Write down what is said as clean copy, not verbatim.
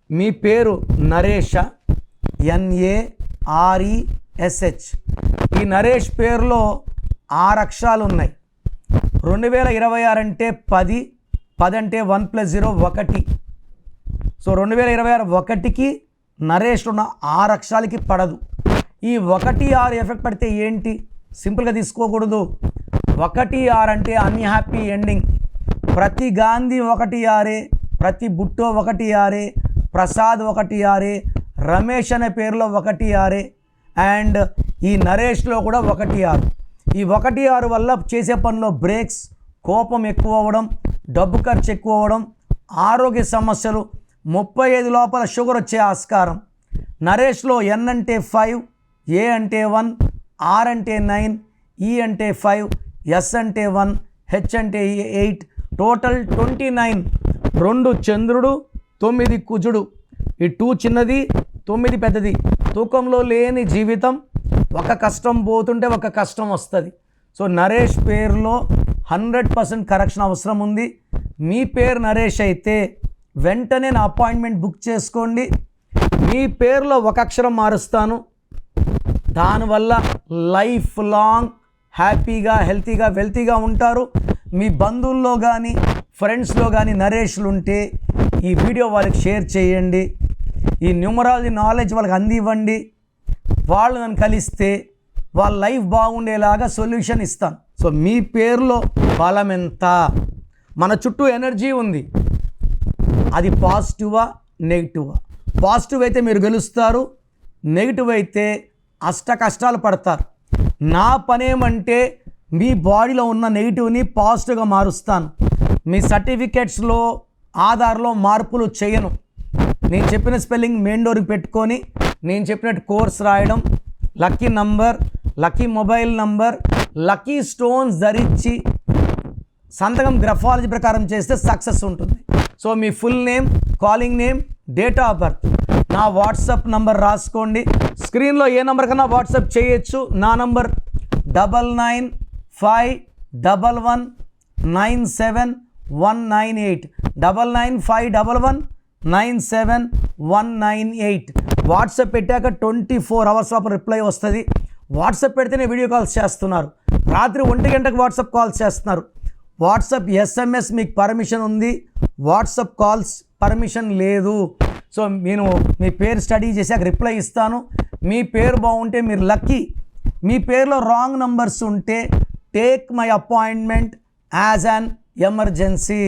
మీ పేరు నరేష, NARESH. ఈ నరేష్ పేరులో 6 అక్షరాలు ఉన్నాయి. 2026 అంటే 10, 10 అంటే 1 + 0 1. సో 2026 1కి నరేష్లో ఉన్న 6 అక్షరాలకి పడదు. ఈ 1, 6 ఎఫెక్ట్ పడితే ఏంటి? సింపుల్గా తీసుకోకూడదు. 1, 6 అంటే అన్హ్యాపీ ఎండింగ్. ప్రతి గాంధీ 1, 6, ప్రతి బుట్టో 1, 6, ప్రసాద్ 1, 6, రమేష్ అనే పేరులో 1, 6 అండ్ ఈ నరేష్లో కూడా 1, 6. ఈ 1, 6 వల్ల చేసే పనిలో బ్రేక్స్, కోపం ఎక్కువ అవ్వడం, డబ్బు ఖర్చు ఎక్కువ అవ్వడం, ఆరోగ్య సమస్యలు, 35 లోపల షుగర్ వచ్చే ఆస్కారం. నరేష్లో N అంటే 5, A అంటే 1, R అంటే 9, E అంటే 5, S అంటే 1, H అంటే 8, టోటల్ 29. 2 చంద్రుడు, 9 కుజుడు. ఈ 2 చిన్నది, 9 పెద్దది. తూకంలో లేని జీవితం. ఒక కష్టం పోతుంటే ఒక కష్టం వస్తుంది. సో నరేష్ పేరులో 100% కరెక్షన్ అవసరం ఉంది. మీ పేరు నరేష్ అయితే వెంటనే నా అపాయింట్మెంట్ బుక్ చేసుకోండి. మీ పేరులో ఒక అక్షరం మారుస్తాను. దానివల్ల లైఫ్ లాంగ్ హ్యాపీగా, హెల్తీగా, వెల్తీగా ఉంటారు. మీ బంధువుల్లో కానీ ఫ్రెండ్స్లో కానీ నరేష్లు ఉంటే ఈ వీడియో వాళ్ళకి షేర్ చేయండి. ఈ న్యూమరాలజీ నాలెడ్జ్ వాళ్ళకి అందివ్వండి. వాళ్ళు నన్ను కలిస్తే వాళ్ళ లైఫ్ బాగుండేలాగా సొల్యూషన్ ఇస్తాను. సో మీ పేరులో బలం ఎంత? మన చుట్టూ ఎనర్జీ ఉంది. అది పాజిటివా, నెగిటివా? పాజిటివ్ అయితే మీరు గెలుస్తారు, నెగిటివ్ అయితే అష్ట కష్టాలు పడతారు. నా పనేమంటే మీ బాడీలో ఉన్న నెగిటివ్ని పాజిటివ్గా మారుస్తాను. మీ సర్టిఫికెట్స్లో, ఆధార్లో మార్పులు చేయను. నేను చెప్పిన స్పెల్లింగ్ మెయిన్ డోర్కి పెట్టుకొని నేను చెప్పినట్టు కోర్స్ రాయడం, lucky number, lucky mobile number, lucky stones ధరించి సంతకం గ్రఫాలజీ ప్రకారం చేస్తే సక్సెస్ ఉంటుంది. So me full name, calling name, date of birth, నా వాట్సాప్ నంబర్ రాసుకోండి. స్క్రీన్లో ఏ నంబర్ కన్నా వాట్సాప్ చేయొచ్చు. నా నంబర్ 9951197198, 9951197198. వాట్సాప్ పెట్టాక 24 అవర్స్ లోపల రిప్లై వస్తుంది. వాట్సాప్ పెడితేనే వీడియో కాల్స్ చేస్తున్నారు. రాత్రి 1 గంటకు వాట్సాప్ కాల్స్ చేస్తున్నారు. వాట్సాప్ SMS మీకు పర్మిషన్ ఉంది, వాట్సాప్ కాల్స్ పర్మిషన్ లేదు. సో నేను మీ పేరు స్టడీ చేశాక రిప్లై ఇస్తాను. మీ పేరు బాగుంటే మీరు లక్కీ. మీ పేరులో రాంగ్ నంబర్స్ ఉంటే take my appointment as an emergency.